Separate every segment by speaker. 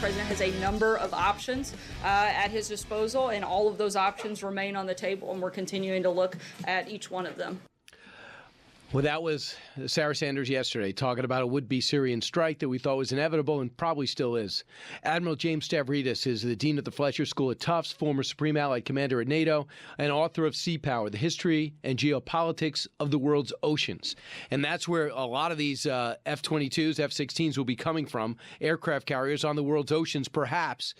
Speaker 1: president has a number of options at his disposal, and all of those options remain on the table, and we're continuing to look at each one of them.
Speaker 2: Well, that was Sarah Sanders yesterday talking about a would-be Syrian strike that we thought was inevitable and probably still is. Admiral James Stavridis is the dean of the Fletcher School at Tufts, former Supreme Allied Commander at NATO, and author of Sea Power, the History and Geopolitics of the World's Oceans. And that's where a lot of these F-22s, F-16s will be coming from, aircraft carriers on the world's oceans, perhaps,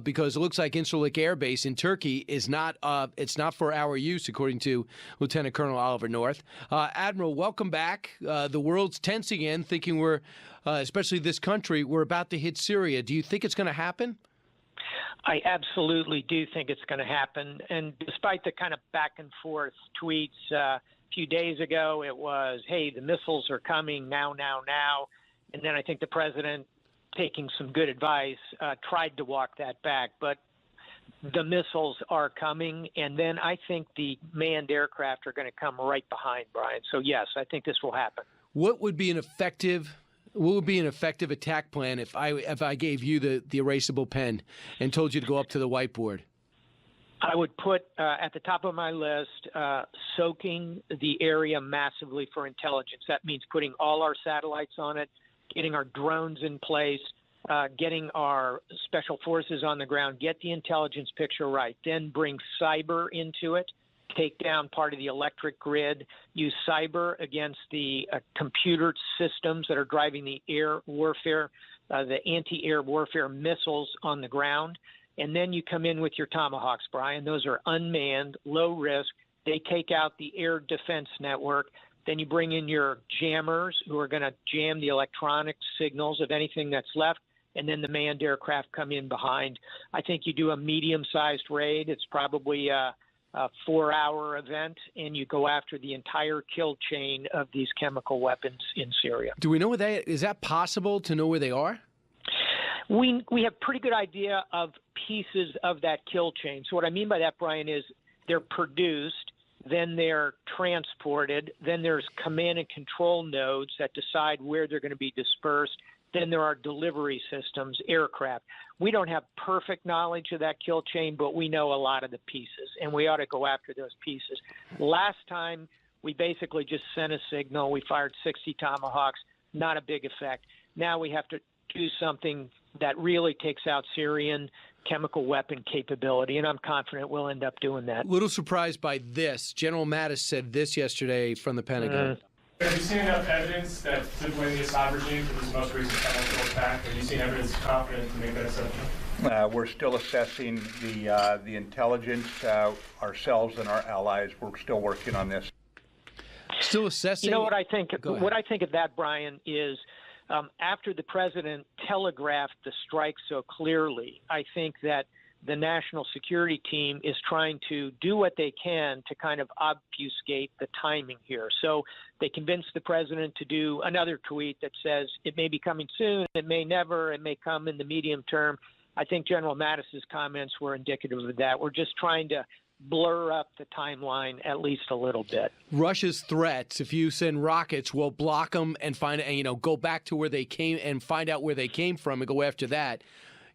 Speaker 2: because it looks like Incirlik Air Base in Turkey is not, it's not for our use, according to Lieutenant Colonel Oliver North. Admiral, welcome back. The world's tense again, thinking we're, especially this country, we're about to hit Syria. Do you think it's going to happen?
Speaker 3: I absolutely do think it's going to happen. And despite the kind of back and forth tweets a few days ago, it was, hey, the missiles are coming now. And then I think the president, taking some good advice, tried to walk that back. But the missiles are coming, and then I think the manned aircraft are going to come right behind, Brian. So, yes, I think this will happen. What would be an effective
Speaker 2: attack plan if I gave you the erasable pen and told you to go up to the whiteboard?
Speaker 3: I would put at the top of my list soaking the area massively for intelligence. That means putting all our satellites on it, getting our drones in place, getting our special forces on the ground, get the intelligence picture right, then bring cyber into it, take down part of the electric grid, use cyber against the computer systems that are driving the air warfare, the anti-air warfare missiles on the ground. And then you come in with your Tomahawks, Brian. Those are unmanned, low risk. They take out the air defense network. Then you bring in your jammers who are going to jam the electronic signals of anything that's left. And then the manned aircraft come in behind. I think you do a medium-sized raid. It's probably a 4-hour event, and you go after the entire kill chain of these chemical weapons in Syria.
Speaker 2: Do we know where is that possible to know where they are?
Speaker 3: We have pretty good idea of pieces of that kill chain. So what I mean by that, Brian, is they're produced, then they're transported, then there's command and control nodes that decide where they're going to be dispersed. Then there are delivery systems, aircraft. We don't have perfect knowledge of that kill chain, but we know a lot of the pieces, and we ought to go after those pieces. Last time, we basically just sent a signal. We fired 60 Tomahawks, not a big effect. Now we have to do something that really takes out Syrian chemical weapon capability, and I'm confident we'll end up doing that.
Speaker 2: Little surprised by this. General Mattis said this yesterday from the Pentagon.
Speaker 4: Have you seen enough evidence that to blame the Assad regime for this most recent chemical attack? Have you seen evidence confident to make that assumption?
Speaker 5: We're still assessing the intelligence ourselves and our allies. We're still working on this.
Speaker 2: Still assessing.
Speaker 3: You know what I think? What I think of that, Brian, is after the president telegraphed the strike so clearly, I think that the national security team is trying to do what they can to kind of obfuscate the timing here. So they convinced the president to do another tweet that says it may be coming soon, it may never, it may come in the medium term. I think General Mattis's comments were indicative of that. We're just trying to blur up the timeline at least a little bit.
Speaker 2: Russia's threats, if you send rockets, we'll block them and go back to where they came and find out where they came from and go after that.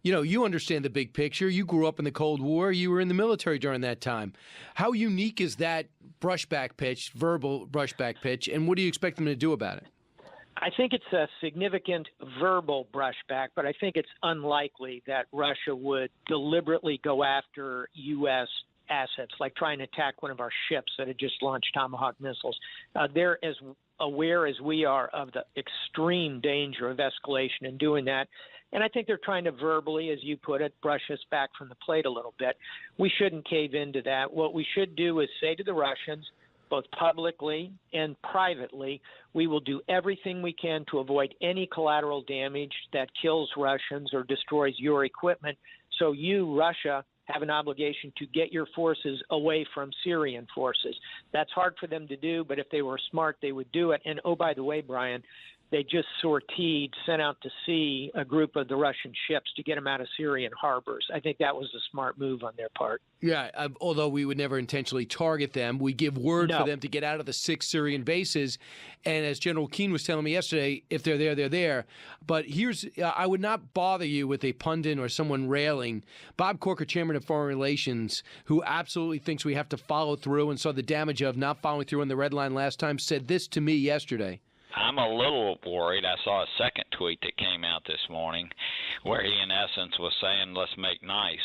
Speaker 2: You understand the big picture. You grew up in the Cold War. You were in the military during that time. How unique is that brushback pitch, verbal brushback pitch, and what do you expect them to do about it?
Speaker 3: I think it's a significant verbal brushback, but I think it's unlikely that Russia would deliberately go after U.S. assets, like trying to attack one of our ships that had just launched Tomahawk missiles. They're as aware as we are of the extreme danger of escalation in doing that. And I think they're trying to verbally, as you put it, brush us back from the plate a little bit. We shouldn't cave into that. What we should do is say to the Russians, both publicly and privately, we will do everything we can to avoid any collateral damage that kills Russians or destroys your equipment. So you, Russia, have an obligation to get your forces away from Syrian forces. That's hard for them to do, but if they were smart, they would do it. And, oh, by the way, Brian, they just sent out to sea a group of the Russian ships to get them out of Syrian harbors. I think that was a smart move on their part.
Speaker 2: Yeah, although we would never intentionally target them, we give word
Speaker 3: No.
Speaker 2: for them to get out of the 6 Syrian bases. And as General Keane was telling me yesterday, if they're there, they're there. But I would not bother you with a pundit or someone railing. Bob Corker, chairman of Foreign Relations, who absolutely thinks we have to follow through and saw the damage of not following through on the red line last time, said this to me yesterday.
Speaker 6: I'm a little worried. I saw a second tweet that came out this morning where he, in essence, was saying, let's make nice.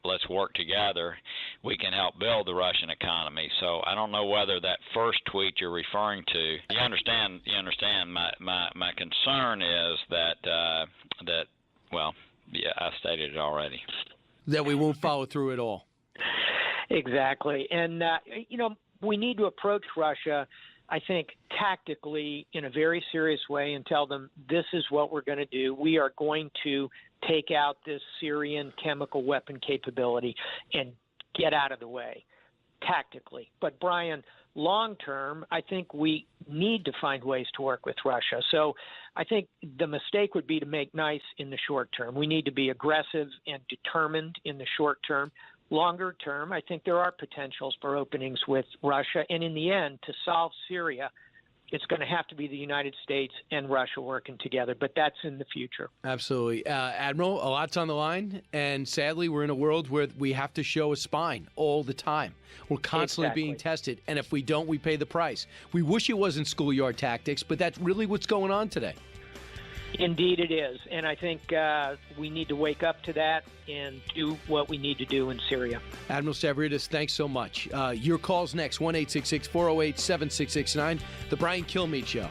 Speaker 6: Let's work together. We can help build the Russian economy. So I don't know whether that first tweet you're referring to, you understand. My concern is that well, yeah, I stated it already.
Speaker 2: That we won't follow through at all.
Speaker 3: Exactly. And, we need to approach Russia, I think, tactically in a very serious way and tell them this is what we're going to do. We are going to take out this Syrian chemical weapon capability and get out of the way tactically. But, Brian, long term, I think we need to find ways to work with Russia. So I think the mistake would be to make nice in the short term. We need to be aggressive and determined in the short term. Longer term, I think there are potentials for openings with Russia. And in the end, to solve Syria, it's going to have to be the United States and Russia working together. But that's in the future.
Speaker 2: Absolutely. Admiral, a lot's on the line. And sadly, we're in a world where we have to show a spine all the time. We're constantly being tested. And if we don't, we pay the price. We wish it wasn't schoolyard tactics, but that's really what's going on today.
Speaker 3: Indeed it is. And I think we need to wake up to that and do what we need to do in Syria.
Speaker 2: Admiral Stavridis, thanks so much. Your call's next, 1-866-408-7669, The Brian Kilmeade Show.